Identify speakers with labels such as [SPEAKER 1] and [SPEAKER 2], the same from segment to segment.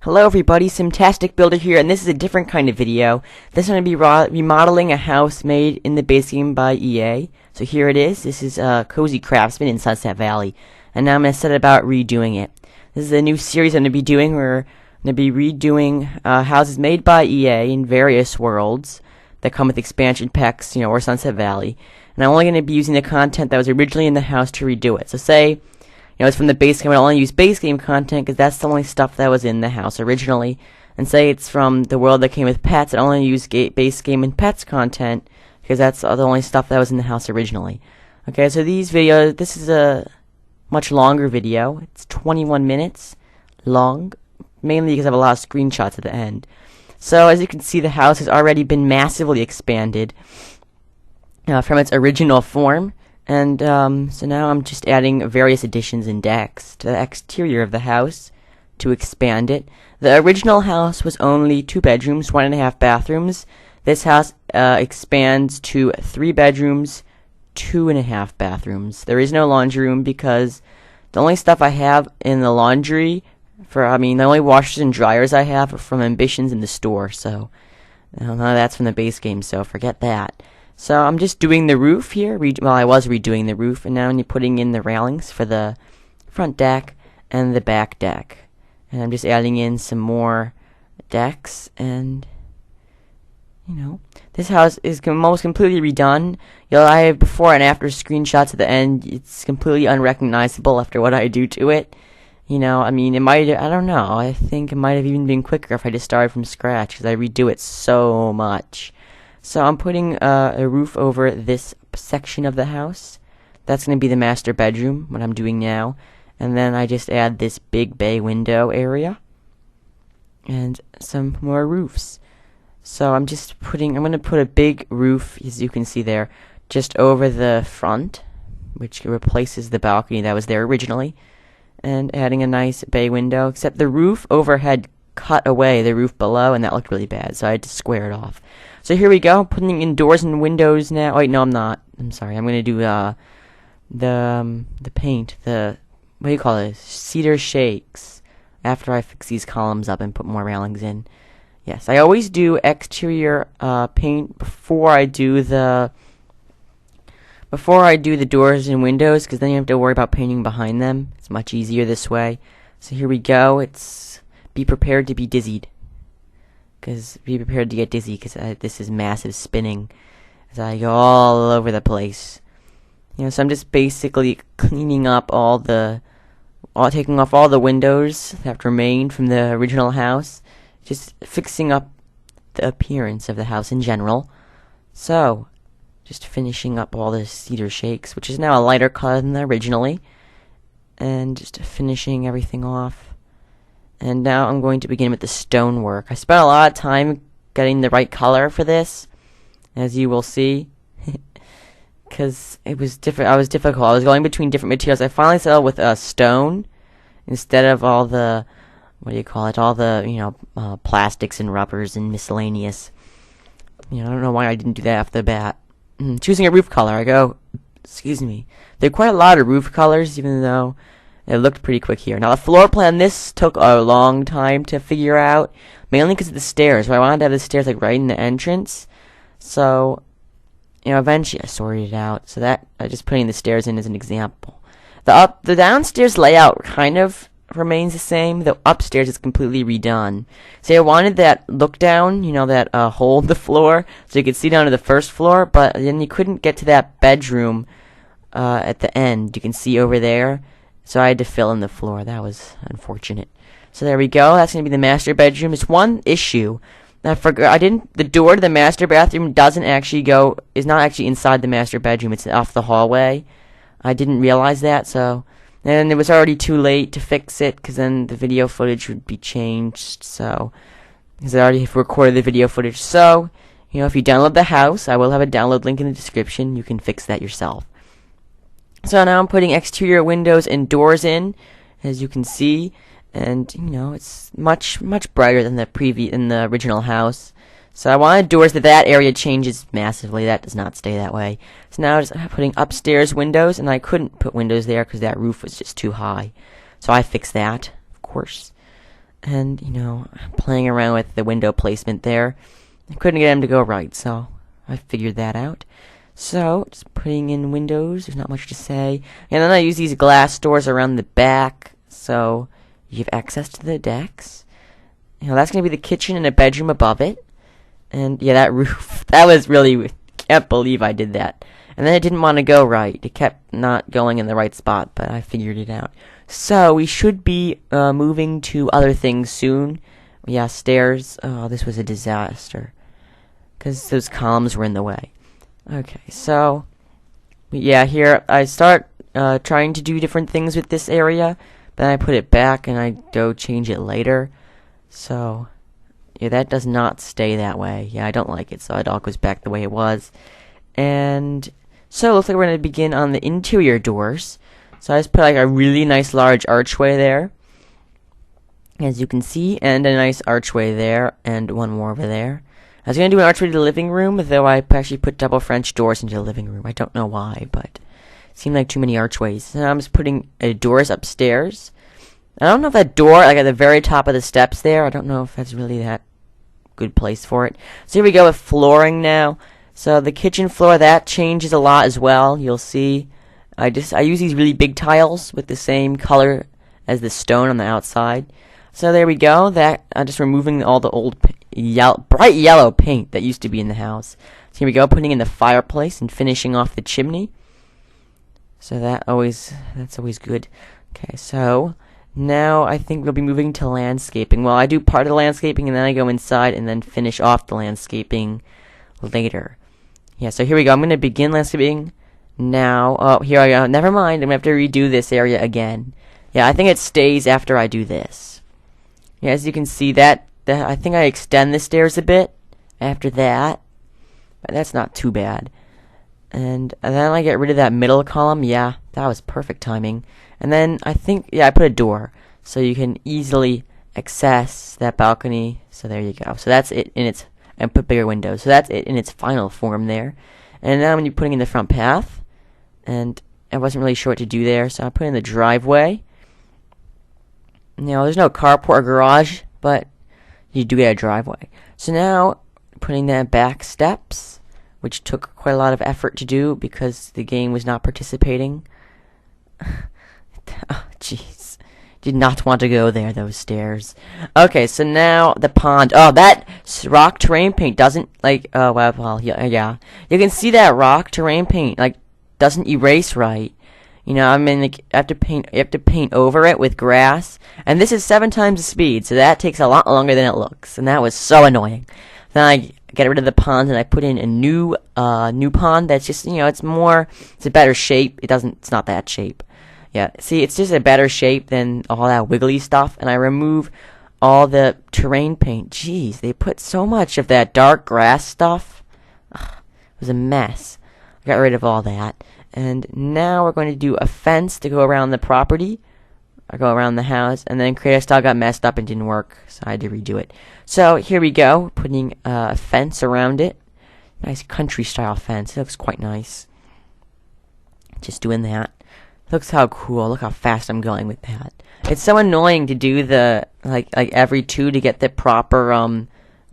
[SPEAKER 1] Hello everybody, Simtastic Builder here, and this is a different kind of video. This is going to be remodeling a house made in the base game by EA. So here it is. This is Cozy Craftsman in Sunset Valley, and now I'm going to set about redoing it. This is a new series I'm going to be doing. We're going to be redoing houses made by EA in various worlds that come with expansion packs, or Sunset Valley. And I'm only going to be using the content that was originally in the house to redo it. So say it's from the base game. I'll only use base game content because that's the only stuff that was in the house originally. And say it's from the world that came with pets, I'll only use base game and pets content because that's the only stuff that was in the house originally. Okay, so these videos, this is a much longer video. It's 21 minutes long, mainly because I have a lot of screenshots at the end. So as you can see, the house has already been massively expanded from its original form. And so now I'm just adding various additions and decks to the exterior of the house to expand it. The original house was only 2 bedrooms, 1.5 bathrooms. This house expands to 3 bedrooms, 2.5 bathrooms. There is no laundry room because the only stuff I have in the laundry, the only washers and dryers I have are from Ambitions in the store. So none of that's from the base game, so forget that. So I'm just doing the roof here. I was redoing the roof, and now I'm putting in the railings for the front deck and the back deck. And I'm just adding in some more decks, and this house is almost completely redone. I have before and after screenshots at the end. It's completely unrecognizable after what I do to it. It might, I don't know. I think it might have even been quicker if I just started from scratch because I redo it so much. So I'm putting a roof over this section of the house. That's going to be the master bedroom, what I'm doing now. And then I just add this big bay window area. And some more roofs. So I'm going to put a big roof, as you can see there, just over the front, which replaces the balcony that was there originally. And adding a nice bay window, except the roof overhead cut away the roof below, and that looked really bad, so I had to square it off. So here we go, putting in doors and windows now. Wait, no, I'm not. I'm sorry. I'm going to do the paint, what do you call it? Cedar shakes. After I fix these columns up and put more railings in. Yes, I always do exterior paint before I do the doors and windows, because then you have to worry about painting behind them. It's much easier this way. So here we go. Be prepared to be dizzied. Be prepared to get dizzy, because this is massive spinning as I go all over the place. So I'm just basically cleaning up taking off all the windows that remained from the original house. Just fixing up the appearance of the house in general. So, just finishing up all the cedar shakes, which is now a lighter color than originally. And just finishing everything off. And now I'm going to begin with the stonework. I spent a lot of time getting the right color for this, as you will see, because it was different. I was difficult. I was going between different materials. I finally settled with stone instead of all the all the plastics and rubbers and miscellaneous. I don't know why I didn't do that off the bat. Choosing a roof color, there are quite a lot of roof colors, even though it looked pretty quick here. Now, the floor plan, this took a long time to figure out, mainly because of the stairs. So I wanted to have the stairs right in the entrance. So, eventually I sorted it out. So that, I just putting the stairs in as an example. The downstairs layout kind of remains the same. The upstairs is completely redone. So I wanted that look down, that hole in the floor, so you could see down to the first floor, but then you couldn't get to that bedroom at the end. You can see over there. So I had to fill in the floor. That was unfortunate. So there we go. That's going to be the master bedroom. It's one issue. The door to the master bathroom is not actually inside the master bedroom. It's off the hallway. I didn't realize that, and it was already too late to fix it, because then the video footage would be changed, because I already recorded the video footage. So, if you download the house, I will have a download link in the description. You can fix that yourself. So now I'm putting exterior windows and doors in, as you can see, and it's much brighter than the original house. So I wanted doors that area changes massively. That does not stay that way. So now I'm just putting upstairs windows, and I couldn't put windows there because that roof was just too high. So I fixed that, of course. and, playing around with the window placement there. I couldn't get them to go right, so I figured that out. So, just putting in windows, there's not much to say. And then I use these glass doors around the back, so you have access to the decks. That's going to be the kitchen and a bedroom above it. And, yeah, that roof, that was really, can't believe I did that. And then it didn't want to go right. It kept not going in the right spot, but I figured it out. So, we should be moving to other things soon. Yeah, stairs. Oh, this was a disaster. Because those columns were in the way. Okay, so, yeah, here I start trying to do different things with this area. But then I put it back and I go change it later. So, yeah, that does not stay that way. Yeah, I don't like it, so it all goes back the way it was. And so it looks like we're going to begin on the interior doors. So I just put like a really nice large archway there, as you can see, and a nice archway there, and one more over there. I was going to do an archway to the living room, though I actually put double French doors into the living room. I don't know why, but it seemed like too many archways. So now I'm just putting doors upstairs. I don't know if that door, like at the very top of the steps there, I don't know if that's really that good place for it. So here we go with flooring now. So the kitchen floor, that changes a lot as well. You'll see. I use these really big tiles with the same color as the stone on the outside. So there we go. That I'm just removing all the old bright yellow paint that used to be in the house. So here we go, putting in the fireplace and finishing off the chimney. So that's always good. Okay, so now I think we'll be moving to landscaping. Well, I do part of the landscaping and then I go inside and then finish off the landscaping later. Yeah, so here we go. I'm going to begin landscaping now. Oh, here I go. Never mind. I'm going to have to redo this area again. Yeah, I think it stays after I do this. Yeah, as you can see, I think I extend the stairs a bit after that. But that's not too bad. And then I get rid of that middle column. Yeah, that was perfect timing. And then I think, yeah, I put a door. So you can easily access that balcony. So there you go. So that's it in its, and put bigger windows. So that's it in its final form there. And now I'm going to be putting in the front path. And I wasn't really sure what to do there. So I put in the driveway. Now, there's no carport or garage, but you do get a driveway. So now, putting the back steps, which took quite a lot of effort to do because the game was not participating. Oh, jeez. Did not want to go there, those stairs. Okay, so now the pond. Oh, that rock terrain paint doesn't, like, oh, well, yeah. You can see that rock terrain paint, like, doesn't erase right. I mean, like, you have to paint over it with grass. And this is 7 times the speed, so that takes a lot longer than it looks. And that was so annoying. Then I get rid of the pond and I put in a new pond that's just, it's a better shape. It's not that shape. Yeah, see, it's just a better shape than all that wiggly stuff. And I remove all the terrain paint. Jeez, they put so much of that dark grass stuff. Ugh, it was a mess. I got rid of all that. And now we're going to do a fence to go around the property. I go around the house, and then Creative Style got messed up and didn't work, so I had to redo it. So here we go, putting a fence around it. Nice country style fence. It looks quite nice. Just doing that. Looks how cool. Look how fast I'm going with that. It's so annoying to do the like every 2 to get the proper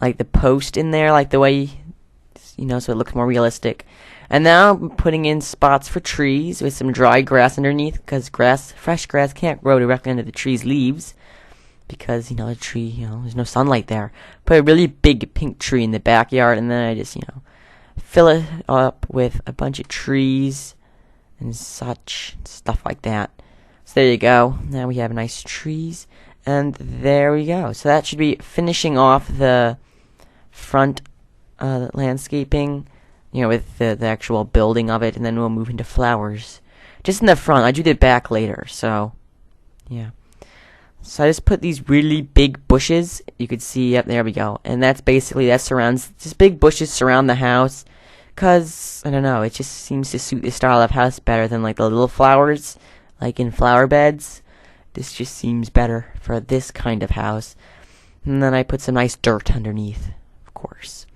[SPEAKER 1] like the post in there, like the way so it looks more realistic. And now I'm putting in spots for trees with some dry grass underneath, because fresh grass can't grow directly under the tree's leaves, because the tree, there's no sunlight there. Put a really big pink tree in the backyard, and then I just fill it up with a bunch of trees and such stuff like that. So there you go. Now we have nice trees, and there we go. So that should be finishing off the front landscaping. With the actual building of it, and then we'll move into flowers. Just in the front. I do the back later, so, yeah. So I just put these really big bushes. You could see, yep, there we go. And that's basically, just big bushes surround the house. Because, I don't know, it just seems to suit the style of house better than, like, the little flowers, like in flower beds. This just seems better for this kind of house. And then I put some nice dirt underneath, of course.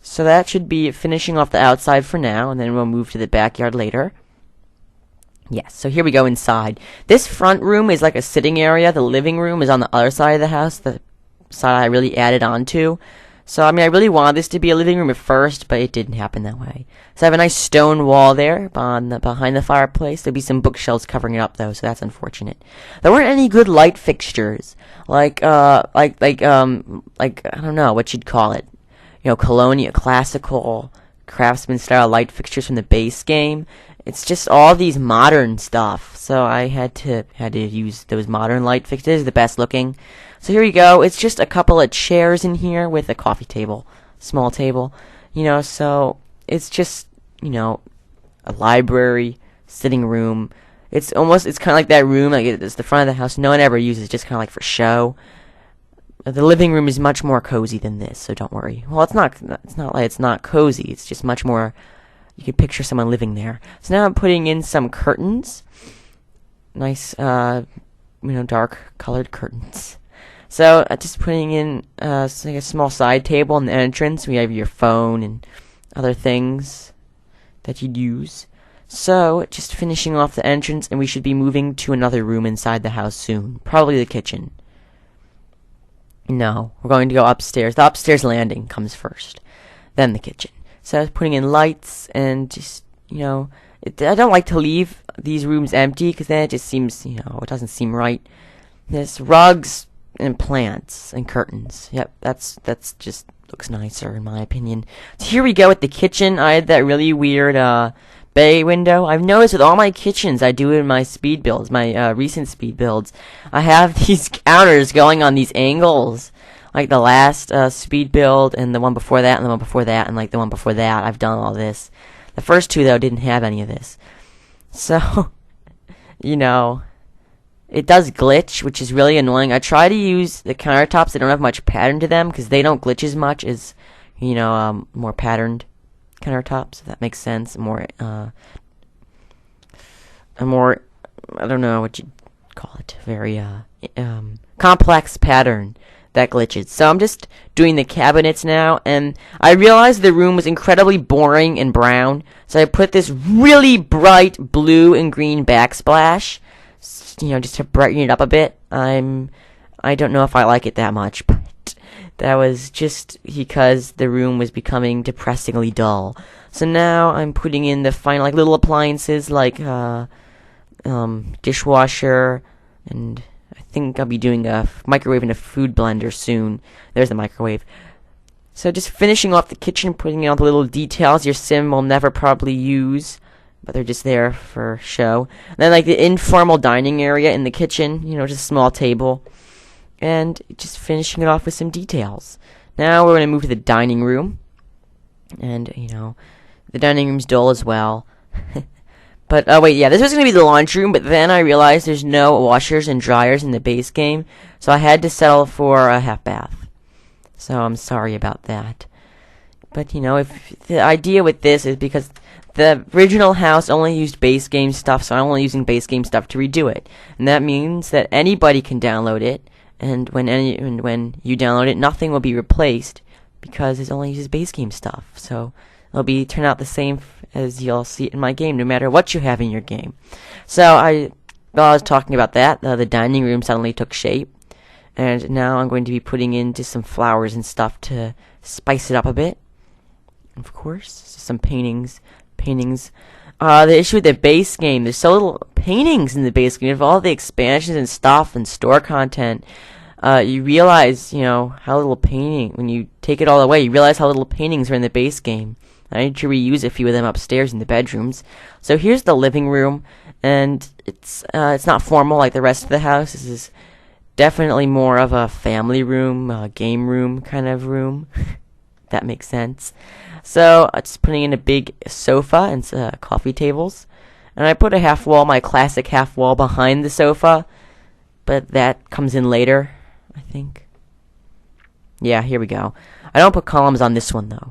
[SPEAKER 1] So that should be finishing off the outside for now, and then we'll move to the backyard later. Yes, so here we go inside. This front room is like a sitting area. The living room is on the other side of the house, the side I really added on to. So, I mean, I really wanted this to be a living room at first, but it didn't happen that way. So I have a nice stone wall there behind the fireplace. There'll be some bookshelves covering it up, though, so that's unfortunate. There weren't any good light fixtures. Like, I don't know what you'd call it. You know, colonial, classical, craftsman style light fixtures from the base game. It's just all these modern stuff. So I had to use those modern light fixtures, the best looking. So here we go. It's just a couple of chairs in here with a coffee table, small table. You know, so it's just, you know, a library, sitting room. It's kind of like that room, like it's the front of the house. No one ever uses, just kind of like for show. The living room is much more cozy than this, so don't worry. Well, it's not like it's not cozy. It's just much more. You can picture someone living there. So now I'm putting in some curtains. Nice, dark colored curtains. So just putting in like a small side table in the entrance. We have your phone and other things that you'd use. So just finishing off the entrance, and we should be moving to another room inside the house soon. Probably the kitchen. No, we're going to go upstairs. The upstairs landing comes first, then the kitchen. So I was putting in lights and just, you know, I don't like to leave these rooms empty because then it just seems, you know, it doesn't seem right. There's rugs and plants and curtains. Yep, that's just looks nicer in my opinion. So here we go with the kitchen. I had that really weird bay window. I've noticed with all my kitchens I do in my speed builds, my recent speed builds, I have these counters going on these angles. Like the last speed build, and the one before that, and the one before that, and like the one before that, I've done all this. The first two, though, didn't have any of this. So, you know, it does glitch, which is really annoying. I try to use the countertops that don't have much pattern to them, because they don't glitch as much as, you know, more patterned countertops, if that makes sense. More, I don't know what you'd call it, very, complex pattern that glitches. So I'm just doing the cabinets now, and I realized the room was incredibly boring and brown, so I put this really bright blue and green backsplash, you know, just to brighten it up a bit. I don't know if I like it that much, but that was just because the room was becoming depressingly dull. So now I'm putting in the final, like, little appliances like dishwasher, and I think I'll be doing a microwave and a food blender soon. There's the microwave. So just finishing off the kitchen, putting in all the little details your sim will never probably use, but they're just there for show. And then like the informal dining area in the kitchen, you know, just a small table. And just finishing it off with some details. Now we're going to move to the dining room. And, you know, the dining room's dull as well. But, wait, yeah, this was going to be the laundry room, but then I realized there's no washers and dryers in the base game, so I had to settle for a half bath. So I'm sorry about that. But, you know, if the idea with this is because the original house only used base game stuff, so I'm only using base game stuff to redo it. And that means that anybody can download it, and when you download it, nothing will be replaced because it only uses base game stuff. So it'll turn out the same as you'll see it in my game, no matter what you have in your game. So while I was talking about that, the dining room suddenly took shape, and now I'm going to be putting into some flowers and stuff to spice it up a bit. Of course, some paintings. The issue with the base game, there's so little paintings in the base game. Of all the expansions and stuff and store content, you realize, you know, how little painting, when you take it all away, you realize how little paintings are in the base game. I need to reuse a few of them upstairs in the bedrooms. So here's the living room, and it's not formal like the rest of the house. This is definitely more of a family room, game room kind of room. That makes sense. So I'm just putting in a big sofa and coffee tables. And I put a half wall, my classic half wall, behind the sofa. But that comes in later, I think. Yeah, here we go. I don't put columns on this one, though.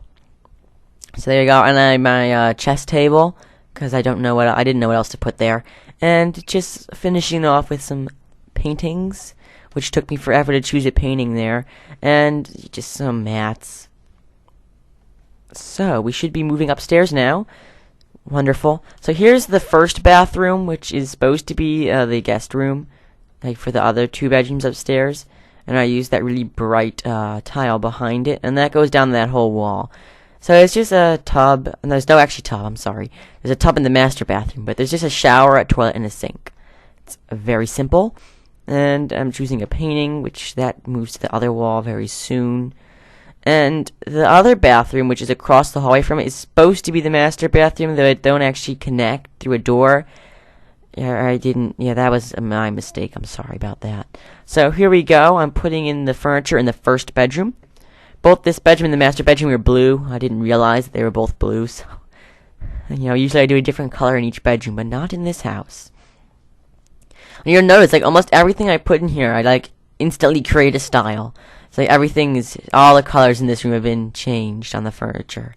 [SPEAKER 1] So there you go. And my chess table, because I didn't know what else to put there. And just finishing off with some paintings, which took me forever to choose a painting there. And just some mats. So, we should be moving upstairs now. Wonderful. So here's the first bathroom, which is supposed to be the guest room, like for the other 2 bedrooms upstairs. And I used that really bright tile behind it, and that goes down that whole wall. So it's just a tub, and there's no actually tub, I'm sorry. There's a tub in the master bathroom, but there's just a shower, a toilet, and a sink. It's very simple. And I'm choosing a painting, which that moves to the other wall very soon. And the other bathroom, which is across the hallway from it, is supposed to be the master bathroom, though it don't actually connect through a door. Yeah, that was my mistake. I'm sorry about that. So here we go. I'm putting in the furniture in the first bedroom. Both this bedroom and the master bedroom were blue. I didn't realize that they were both blue, so usually I do a different color in each bedroom, but not in this house. And you'll notice, like, almost everything I put in here, I, like, instantly create a style. It's like all the colors in this room have been changed on the furniture.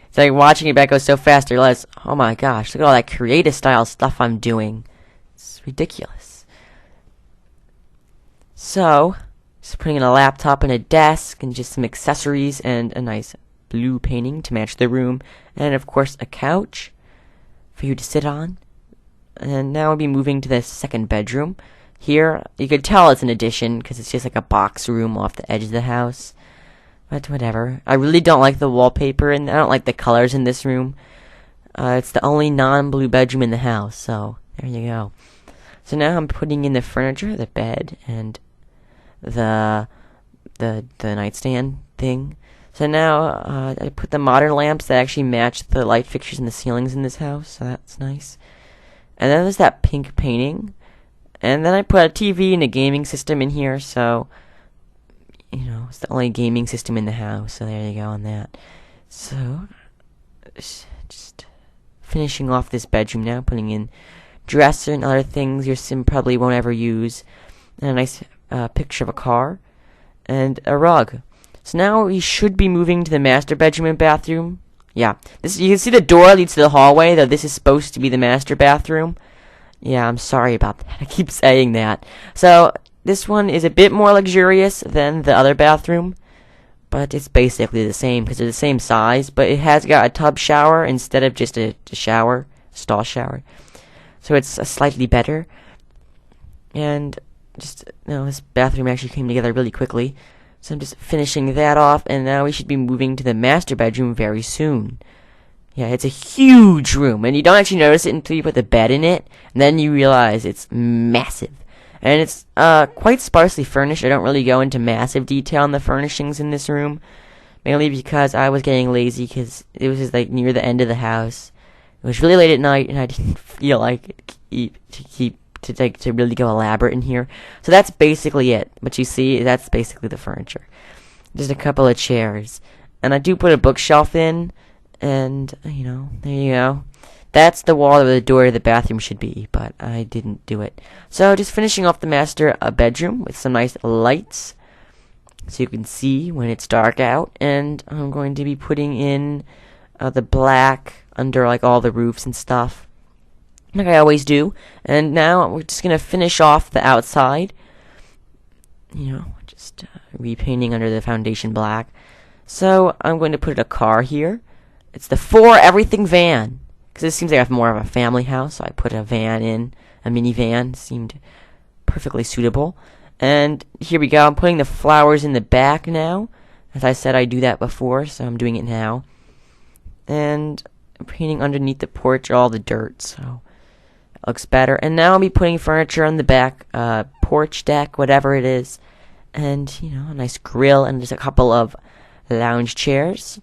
[SPEAKER 1] It's like watching it back go so fast, I realize, oh my gosh, look at all that creative style stuff I'm doing. It's ridiculous. So, just putting in a laptop and a desk and just some accessories and a nice blue painting to match the room. And of course, a couch for you to sit on. And now we'll be moving to the second bedroom. Here, you could tell it's an addition because it's just like a box room off the edge of the house. But whatever. I really don't like the wallpaper, and I don't like the colors in this room. It's the only non-blue bedroom in the house, so there you go. So now I'm putting in the furniture, the bed, and the nightstand thing. So now I put the modern lamps that actually match the light fixtures in the ceilings in this house, so that's nice. And then there's that pink painting. And then I put a TV and a gaming system in here, so, it's the only gaming system in the house, so there you go on that. So, just finishing off this bedroom now, putting in dresser and other things your sim probably won't ever use, and a nice picture of a car, and a rug. So now we should be moving to the master bedroom and bathroom. Yeah, you can see the door leads to the hallway, though this is supposed to be the master bathroom. Yeah, I'm sorry about that. I keep saying that. So, this one is a bit more luxurious than the other bathroom, but it's basically the same because they're the same size, but it has got a tub shower instead of just a stall shower. So it's slightly better. And this bathroom actually came together really quickly. So I'm just finishing that off, and now we should be moving to the master bedroom very soon. Yeah, it's a huge room, and you don't actually notice it until you put the bed in it, and then you realize it's massive. And it's quite sparsely furnished. I don't really go into massive detail on the furnishings in this room, mainly because I was getting lazy because it was just like near the end of the house. It was really late at night, and I didn't feel like to really go elaborate in here. So that's basically it. But you see, that's basically the furniture. Just a couple of chairs, and I do put a bookshelf in. And, there you go. That's the wall where the door to the bathroom should be, but I didn't do it. So, just finishing off the master bedroom with some nice lights, so you can see when it's dark out. And I'm going to be putting in the black under, like, all the roofs and stuff, like I always do. And now we're just going to finish off the outside. Just repainting under the foundation black. So, I'm going to put a car here. It's the For Everything van, because it seems like I have more of a family house, so I put a van in, a minivan, seemed perfectly suitable. And here we go, I'm putting the flowers in the back now. As I said, I do that before, so I'm doing it now. And I'm painting underneath the porch all the dirt, so it looks better. And now I'll be putting furniture on the back, porch deck, whatever it is. And, a nice grill and just a couple of lounge chairs.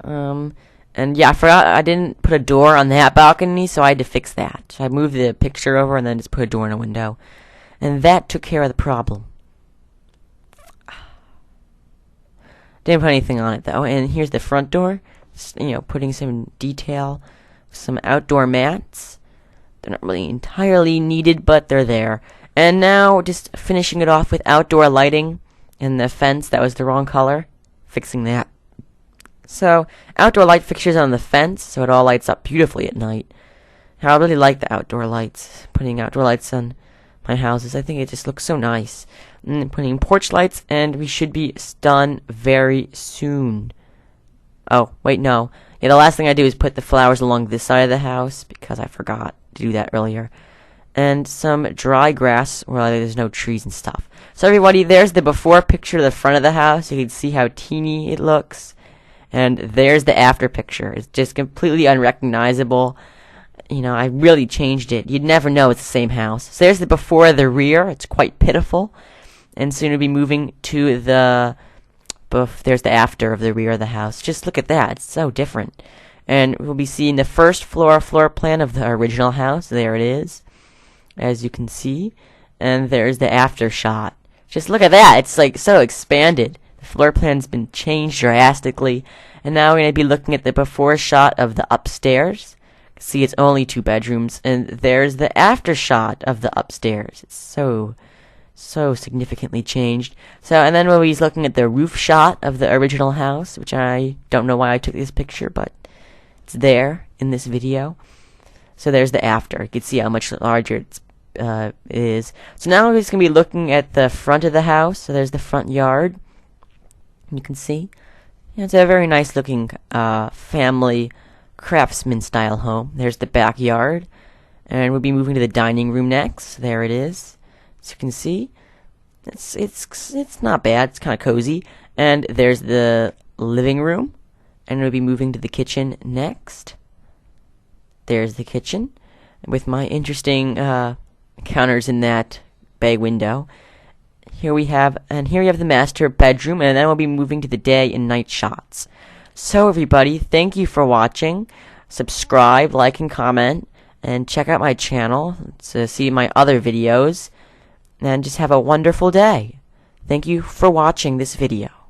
[SPEAKER 1] And yeah, I forgot I didn't put a door on that balcony, so I had to fix that. So I moved the picture over and then just put a door in a window. And that took care of the problem. Didn't put anything on it, though. And here's the front door. Just, putting some detail. Some outdoor mats. They're not really entirely needed, but they're there. And now, just finishing it off with outdoor lighting. And the fence, that was the wrong color. Fixing that. So, outdoor light fixtures on the fence, so it all lights up beautifully at night. I really like the outdoor lights, putting outdoor lights on my houses. I think it just looks so nice. And putting porch lights, and we should be done very soon. Oh, wait, no. Yeah, the last thing I do is put the flowers along this side of the house because I forgot to do that earlier. And some dry grass where there's no trees and stuff. So everybody, there's the before picture of the front of the house. You can see how teeny it looks. And there's the after picture. It's just completely unrecognizable. You know, I really changed it. You'd never know it's the same house. So there's the before of the rear. It's quite pitiful. And soon we'll be moving to the... there's the after of the rear of the house. Just look at that. It's so different. And we'll be seeing the first floor plan of the original house. There it is, as you can see. And there's the after shot. Just look at that. It's like so expanded. The floor plan's been changed drastically. And now we're going to be looking at the before shot of the upstairs. See, it's only 2 bedrooms. And there's the after shot of the upstairs. It's so significantly changed. So, and then we'll be looking at the roof shot of the original house, which I don't know why I took this picture, but it's there in this video. So there's the after. You can see how much larger it is. So now we're just going to be looking at the front of the house. So there's the front yard. You can see. It's a very nice looking family craftsman style home. There's the backyard. And we'll be moving to the dining room next. There it is. As you can see, it's not bad. It's kind of cozy. And there's the living room. And we'll be moving to the kitchen next. There's the kitchen with my interesting counters in that bay window. Here you have the master bedroom, and then we'll be moving to the day and night shots. So everybody, thank you for watching. Subscribe, like, and comment, and check out my channel to see my other videos. And just have a wonderful day. Thank you for watching this video.